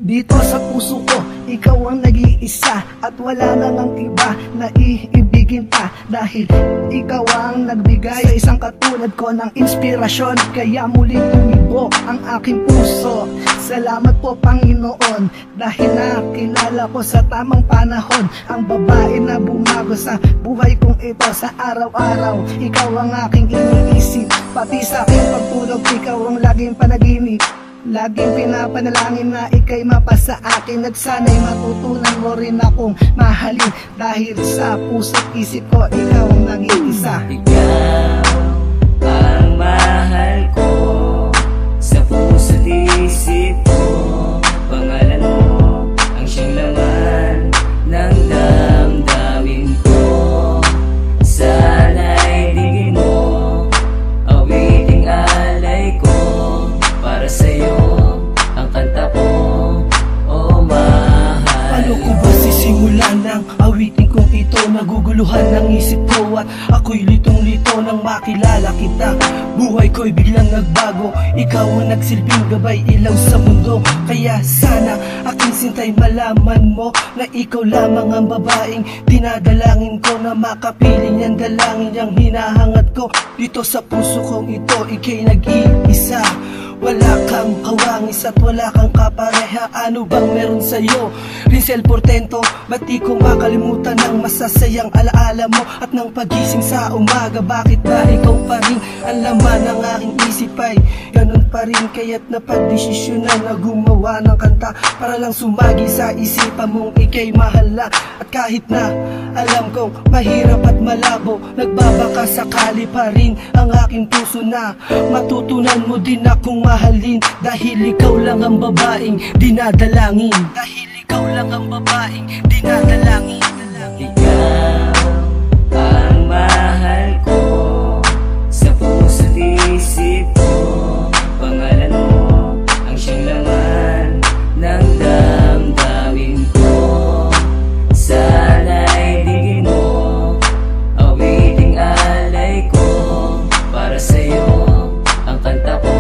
Dito sa puso ko, ikaw ang nag-iisa at wala na ng iba na iibigin pa. Dahil ikaw ang nagbigay sa isang katulad ko ng inspirasyon, kaya muling tumibok ang aking puso. Salamat po Panginoon, dahil nakilala ko sa tamang panahon ang babae na bumago sa buhay kong ito. Sa araw-araw, ikaw ang aking iniisip, pati sa aking pagtulog, ikaw ang laging panaginip. Laging pinapanalangin na ika'y mapasa akin at sana'y matutunan mo rin akong mahalin. Dahil sa puso't isip ko, ikaw ang nag-iisa. Ikaw ang mahal ko, sa puso't isip ko. Pangalan mo ang siyang laman ng damdamin ko. Sana'y digin mo, awiting alay ko. Para sa'yo ang kanta ko, oh mahal. Paano ko ba sisimulan ng awitin kong ito? Naguguluhan ng isip ko at ako'y litong-lito nang makilala kita. Buhay ko'y biglang nagbago, ikaw ang nagsilbing gabay ilaw sa mundo. Kaya sana aking sintay malaman mo na ikaw lamang ang babaeng dinadalangin ko, na makapiling yan dalangin yang hinahangat ko. Dito sa puso kong ito, ika'y nag-iisa. Wala kang kawangis at wala kang kapareha. Ano bang meron sa'yo? Rincel Portento, ba't di ko makalimutan ang masasayang alaala mo at ng pagising sa umaga? Bakit ba ikaw pa rin ang laman ng aking isip ay ganun pa rin? Kaya't napagdesisyonan na gumawa ng kanta para lang sumagi sa isipan mong ika'y mahal na. At kahit na alam kong mahirap at malabo, nagbabaka sakali pa rin ang aking puso na matutunan mo din akong mahalin. Dahil ikaw lang ang babaeng dinadalangin. Dahil ikaw lang ang babaeng dinadalangin. Ikaw ang mahal ko, sa puso't isip ko. Pangalan mo ang siyang laman ng damdamin ko. Sana'y digin mo, awiting alay ko. Para sa'yo ang kanta ko,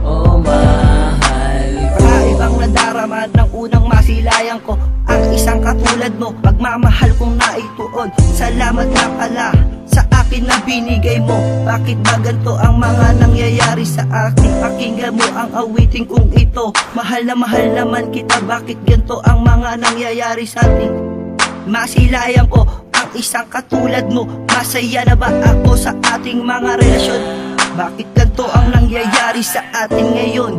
oh mahal. Kakaibang nadarama ng unang masilayan ko ang isang katulad mo, pagmamahal kong naituon. Salamat na pala sa akin na binigay mo. Bakit ba ganito ang mga nangyayari sa akin? Pakinggan mo ang awiting kong ito. Mahal naman kita, bakit ganito ang mga nangyayari sa atin? Masilayan ko ang isang katulad mo. Masaya na ba ako sa ating mga relasyon? Bakit ganito ang nangyayari sa atin ngayon?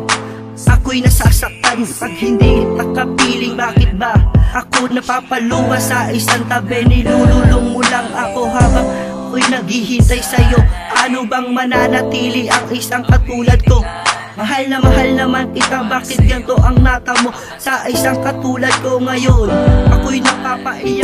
Ako'y nasasaktan pag hindi kita kapiling. Bakit ba ako napapaluwa sa isang tabi? Nilululong mo lang ako habang ako'y naghihintay sa'yo. Ano bang mananatili ang isang katulad ko? Mahal naman kita, bakit ganito ang nata mo sa isang katulad ko ngayon? Ako'y napapaiyak